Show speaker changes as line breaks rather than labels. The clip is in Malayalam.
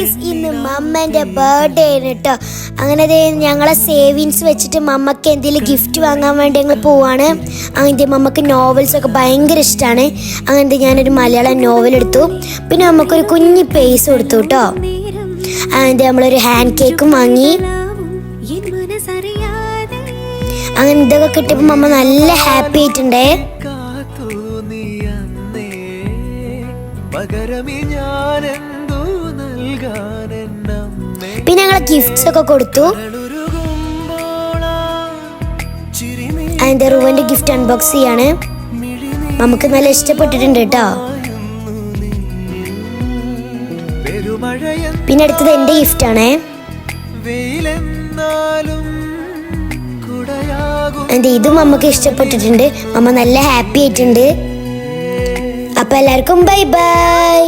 ഗൈസ്, ഇന്ന് മമ്മേൻ്റെ ബർത്ത്ഡേ ആണ് കേട്ടോ. അങ്ങനെ ഞങ്ങളെ സേവിങ്സ് വെച്ചിട്ട് മമ്മക്ക് എന്തെങ്കിലും ഗിഫ്റ്റ് വാങ്ങാൻ വേണ്ടി ഞങ്ങൾ പോവാണ്. അങ്ങനത്തെ മമ്മക്ക് നോവൽസൊക്കെ ഭയങ്കര ഇഷ്ടമാണ്. അങ്ങനത്തെ ഞാനൊരു മലയാളം നോവൽ എടുത്തു. പിന്നെ നമുക്കൊരു കുഞ്ഞ് പേസ് കൊടുത്തു കേട്ടോ. അങ്ങനത്തെ നമ്മളൊരു ഹാൻഡ് കേക്കും വാങ്ങി. അങ്ങനെ ഇതൊക്കെ കിട്ടിയപ്പോൾ മമ്മ നല്ല ഹാപ്പി ആയിട്ടുണ്ടേ. പിന്നെ ഞങ്ങൾ ഗിഫ്റ്റ്സ് ഒക്കെ കൊടുത്തു. അതിന്റെ റുവന്റെ ഗിഫ്റ്റ് അൺബോക്സ് ചെയ്യാണ്. നമുക്ക് നല്ല ഇഷ്ടപ്പെട്ടിട്ടുണ്ട് കേട്ടോ. പിന്നെ അടുത്തത് എന്റെ ഗിഫ്റ്റ് ആണ്. ഇതും നമുക്ക് ഇഷ്ടപ്പെട്ടിട്ടുണ്ട്. മമ്മ നല്ല ഹാപ്പി ആയിട്ടുണ്ട്. അപ്പൊ എല്ലാവർക്കും ബൈ ബൈ.